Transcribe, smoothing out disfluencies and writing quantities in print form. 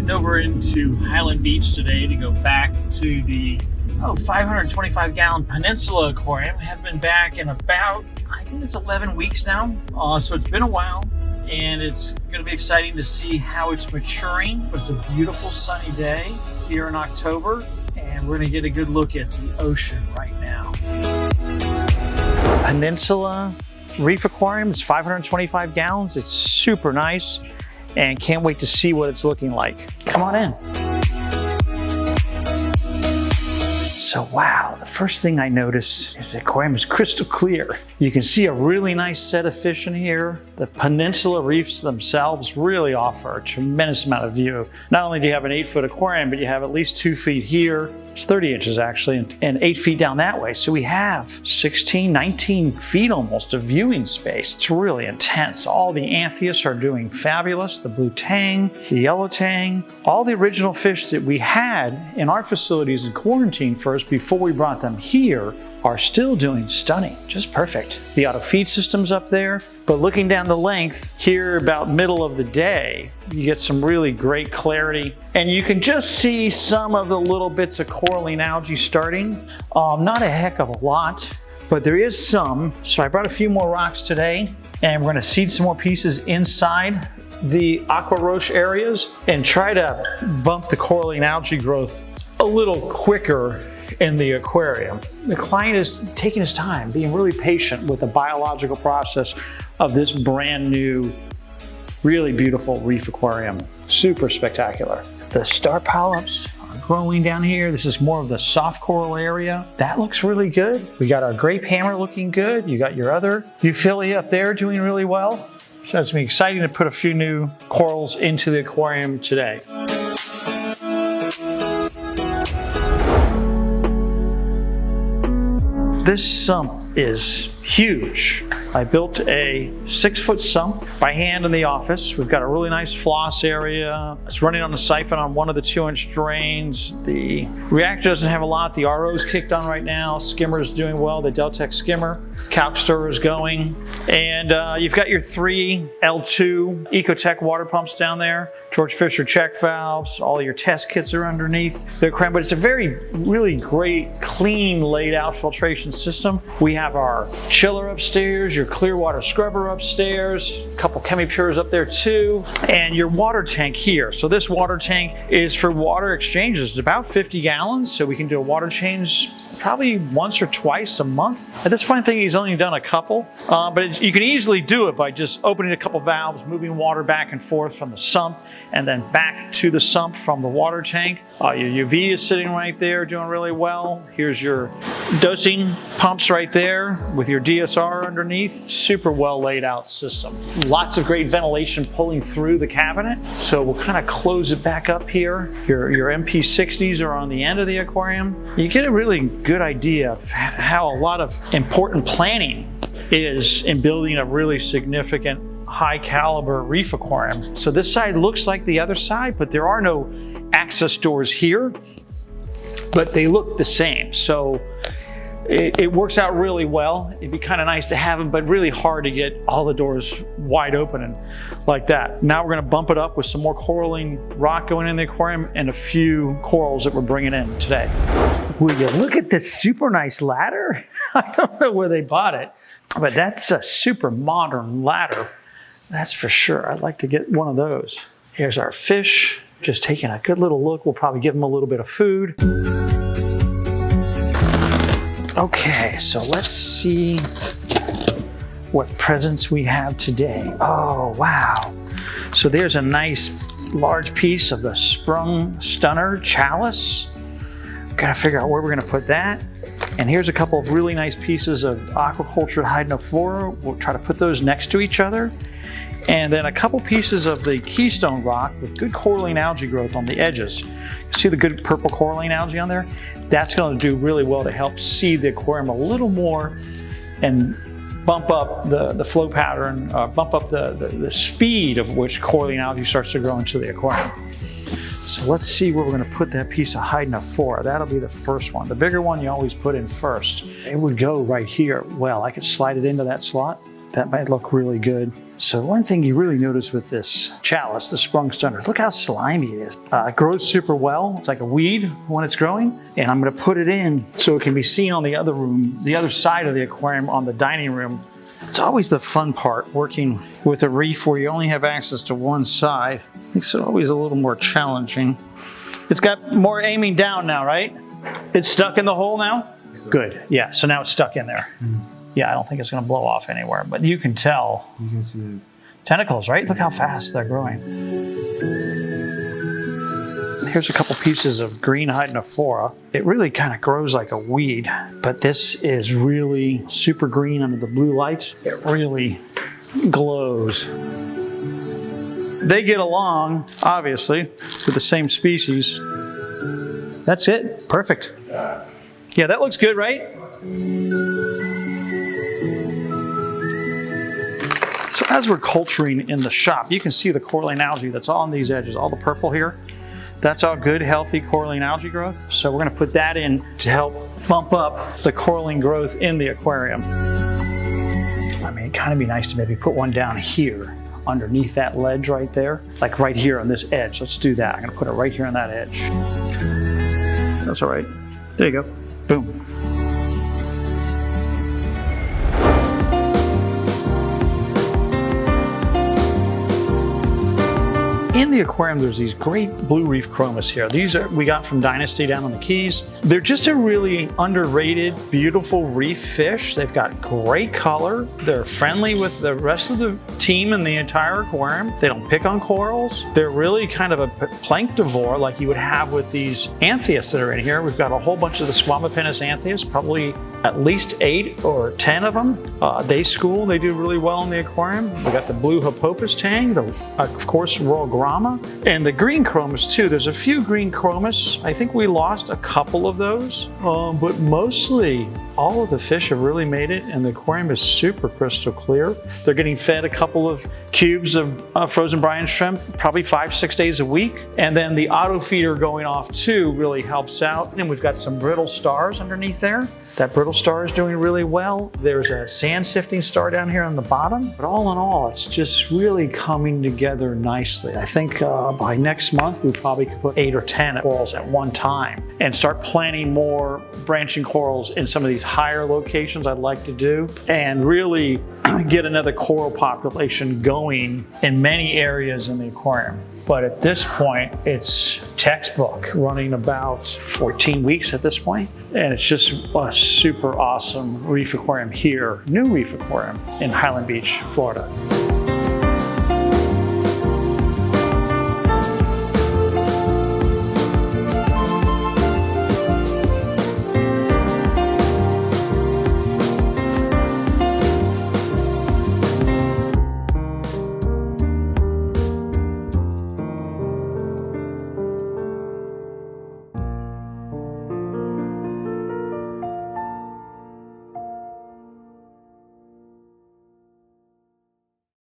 heading over into Highland Beach today to go back to the 525 gallon Peninsula Aquarium. We haven't been back in about, I think it's 11 weeks now. So it's been a while, and it's going to be exciting to see how it's maturing. But it's a beautiful sunny day here in October, and we're going to get a good look at the ocean right now. Peninsula Reef Aquarium. It's 525 gallons. It's super nice, and can't wait to see what it's looking like. Come on in. So wow, the first thing I notice is the aquarium is crystal clear. You can see a really nice set of fish in here. The peninsula reefs themselves really offer a tremendous amount of view. Not only do you have an 8-foot aquarium, but you have at least 2 feet here. It's 30 inches actually, and 8 feet down that way. So we have 16, 19 feet almost of viewing space. It's really intense. All the anthias are doing fabulous. The blue tang, the yellow tang, all the original fish that we had in our facilities in quarantine first before we brought them here are still doing stunning, just perfect. The auto feed system's up there, but looking down the length here about middle of the day, you get some really great clarity, and you can just see some of the little bits of coralline algae starting. Not a heck of a lot, but there is some. So I brought a few more rocks today, and we're gonna seed some more pieces inside the Aquaroche areas and try to bump the coralline algae growth a little quicker in the aquarium. The client is taking his time, being really patient with the biological process of this brand new, really beautiful reef aquarium. Super spectacular. The star polyps are growing down here. This is more of the soft coral area. That looks really good. We got our grape hammer looking good. You got your other Euphyllia up there doing really well. So it's been exciting to put a few new corals into the aquarium today. This sump is huge. I built a 6-foot sump by hand in the office. We've got a really nice floss area. It's running on a siphon on one of the 2-inch drains. The reactor doesn't have a lot. The RO's kicked on right now. Skimmer's doing well, the Deltec skimmer. Calc stirrer is going. And you've got your 3 L2 Ecotech water pumps down there. George Fisher check valves. All your test kits are underneath the aquarium, but it's a really great, clean, laid out filtration system. We have our chiller upstairs, your Clearwater scrubber upstairs, a couple chemi-pures up there too, and your water tank here. So this water tank is for water exchanges. It's about 50 gallons, so we can do a water change probably once or twice a month. At this point, I think he's only done a couple, but you can easily do it by just opening a couple valves, moving water back and forth from the sump, and then back to the sump from the water tank. Your UV is sitting right there, doing really well. Here's your dosing pumps right there with your DSR underneath. Super well laid out system. Lots of great ventilation pulling through the cabinet. So we'll kind of close it back up here. Your MP60s are on the end of the aquarium. You get a really good idea of how a lot of important planning is in building a really significant high caliber reef aquarium. So this side looks like the other side, but there are no access doors here, but they look the same. So it works out really well. It'd be kind of nice to have them, but really hard to get all the doors wide open and like that. Now we're gonna bump it up with some more coralline rock going in the aquarium and a few corals that we're bringing in today. Will you look at this super nice ladder? I don't know where they bought it, but that's a super modern ladder. That's for sure. I'd like to get one of those. Here's our fish. Just taking a good little look. We'll probably give them a little bit of food. Okay, so let's see what presents we have today. Oh, wow. So there's a nice large piece of the Sprung Stunner chalice. Gotta figure out where we're gonna put that. And here's a couple of really nice pieces of aquacultured Hydnophora. We'll try to put those next to each other. And then a couple pieces of the Keystone rock with good coralline algae growth on the edges. See the good purple coralline algae on there? That's going to do really well to help seed the aquarium a little more and bump up the flow pattern, bump up the speed of which coralline algae starts to grow into the aquarium. So let's see where we're going to put that piece of Hydnophora. That'll be the first one. The bigger one you always put in first. It would go right here. Well, I could slide it into that slot. That might look really good. So one thing you really notice with this chalice, the Sprung Stunner, look how slimy it is. It grows super well. It's like a weed when it's growing. And I'm gonna put it in so it can be seen on the other room, the other side of the aquarium on the dining room. It's always the fun part, working with a reef where you only have access to one side. It's always a little more challenging. It's got more aiming down now, right? It's stuck in the hole now? Good, yeah, so now it's stuck in there. Yeah, I don't think it's gonna blow off anywhere, but you can tell. You can see the tentacles, right? Look how fast they're growing. Here's a couple pieces of green Hydnophora. It really kind of grows like a weed, but this is really super green under the blue lights. It really glows. They get along, obviously, with the same species. That's it, perfect. Yeah, that looks good, right? So as we're culturing in the shop, you can see the coralline algae that's on these edges, all the purple here. That's all good, healthy coralline algae growth. So we're gonna put that in to help bump up the coralline growth in the aquarium. I mean, it'd kind of be nice to maybe put one down here underneath that ledge right there, like right here on this edge. Let's do that. I'm gonna put it right here on that edge. That's all right. There you go. Boom. In the aquarium, there's these great blue reef chromis here. These we got from Dynasty down on the Keys. They're just a really underrated, beautiful reef fish. They've got great color. They're friendly with the rest of the team in the entire aquarium. They don't pick on corals. They're really kind of a planktivore like you would have with these anthias that are in here. We've got a whole bunch of the Squamopinus anthias, probably at least 8 or 10 of them. They school, they do really well in the aquarium. We got the blue Hopopus tang, of course, Royal Grama, and the green chromis too. There's a few green chromis. I think we lost a couple of those, but mostly all of the fish have really made it, and the aquarium is super crystal clear. They're getting fed a couple of cubes of frozen brine shrimp, probably 5-6 days a week. And then the auto feeder going off too really helps out. And we've got some brittle stars underneath there. That brittle star is doing really well. There's a sand sifting star down here on the bottom. But all in all, it's just really coming together nicely. I think by next month, we probably could put 8 or 10 corals at one time and start planting more branching corals in some of these higher locations I'd like to do, and really get another coral population going in many areas in the aquarium. But at this point, it's textbook, running about 14 weeks at this point. And it's just a super awesome reef aquarium here, new reef aquarium in Highland Beach, Florida.